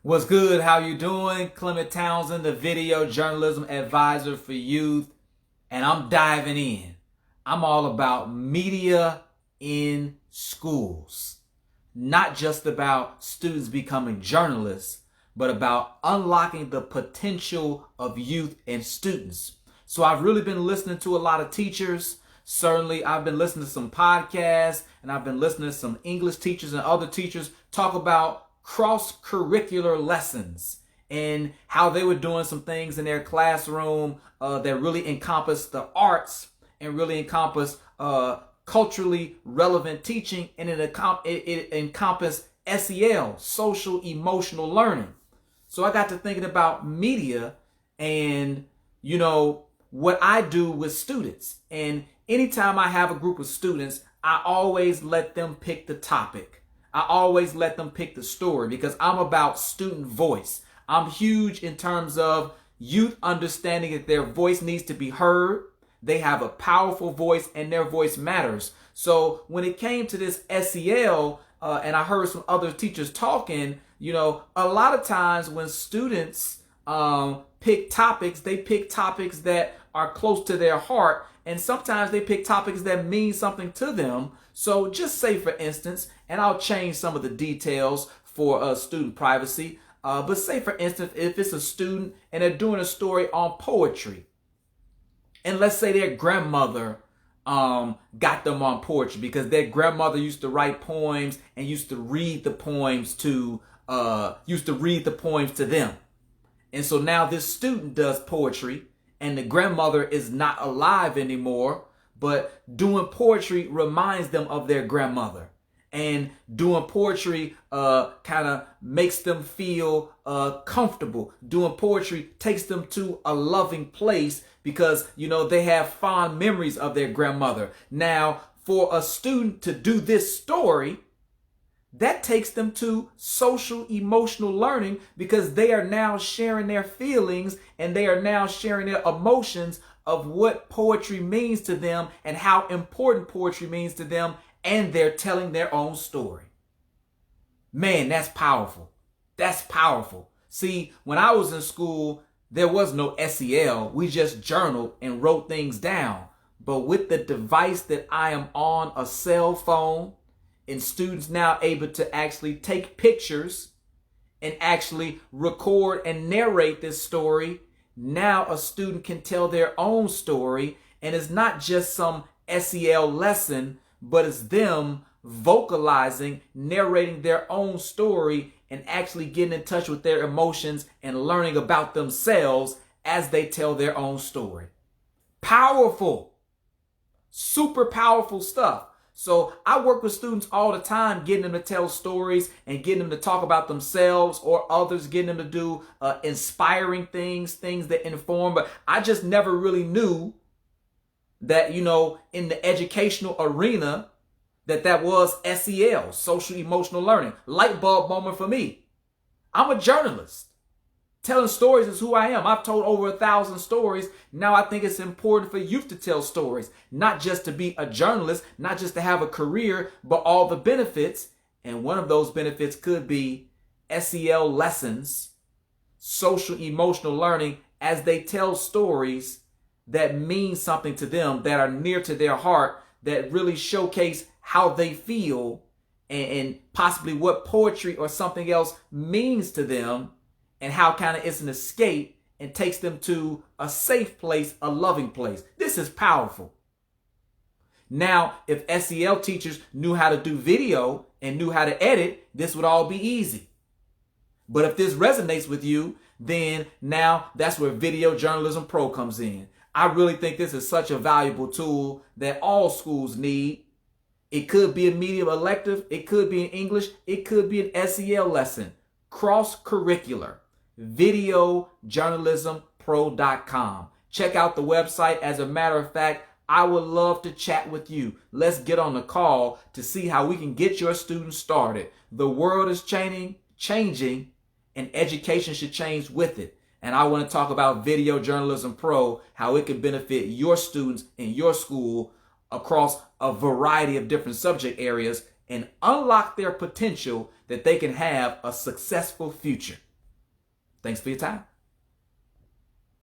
What's good? How you doing? Clement Townsend, the video journalism advisor for youth, and I'm diving in. I'm all about media in schools. Not just about students becoming journalists, but about unlocking the potential of youth and students. So I've really been listening to a lot of teachers. Certainly, I've been listening to some podcasts, and I've been listening to some English teachers and other teachers talk about cross-curricular lessons and how they were doing some things in their classroom that really encompassed the arts and really encompassed culturally relevant teaching, and it encompassed SEL, social emotional learning. So I got to thinking about media and, what I do with students. And anytime I have a group of students, I always let them pick the topic. I always let them pick the story because I'm about student voice. I'm huge in terms of youth understanding that their voice needs to be heard. They have a powerful voice and their voice matters. So when it came to this SEL, and I heard some other teachers talking, a lot of times when students pick topics, they pick topics that are close to their heart. And sometimes they pick topics that mean something to them. So just say, for instance, and I'll change some of the details for student privacy, but say, for instance, if it's a student and they're doing a story on poetry, and let's say their grandmother got them on poetry because their grandmother used to write poems and used to read the poems to them. And so now this student does poetry, and the grandmother is not alive anymore, but doing poetry reminds them of their grandmother. And doing poetry kind of makes them feel comfortable. Doing poetry takes them to a loving place because, they have fond memories of their grandmother. Now, for a student to do this story, that takes them to social emotional learning because they are now sharing their feelings and they are now sharing their emotions of what poetry means to them and how important poetry means to them, and they're telling their own story. Man, that's powerful. That's powerful. See, when I was in school, there was no SEL. We just journaled and wrote things down. But with the device that I am on, a cell phone, and students now able to actually take pictures and actually record and narrate this story, now a student can tell their own story, and it's not just some SEL lesson, but it's them vocalizing, narrating their own story, and actually getting in touch with their emotions and learning about themselves as they tell their own story. Powerful, super powerful stuff. So I work with students all the time, getting them to tell stories and getting them to talk about themselves or others, getting them to do inspiring things that inform. But I just never really knew that, in the educational arena, that was SEL, social emotional learning. Light bulb moment for me. I'm a journalist. Telling stories is who I am. I've told over 1,000 stories. Now I think it's important for youth to tell stories, not just to be a journalist, not just to have a career, but all the benefits. And one of those benefits could be SEL lessons, social emotional learning, as they tell stories that mean something to them, that are near to their heart, that really showcase how they feel and possibly what poetry or something else means to them, and how kind of it's an escape and takes them to a safe place, a loving place. This is powerful. Now, if SEL teachers knew how to do video and knew how to edit, this would all be easy. But if this resonates with you, then now that's where Video Journalism Pro comes in. I really think this is such a valuable tool that all schools need. It could be a medium elective. It could be in English. It could be an SEL lesson. Cross-curricular. VideoJournalismPro.com. Check out the website. As a matter of fact, I would love to chat with you. Let's get on the call to see how we can get your students started. The world is changing, and education should change with it. And I want to talk about Video Journalism Pro, how it can benefit your students in your school across a variety of different subject areas and unlock their potential that they can have a successful future. Thanks for your time.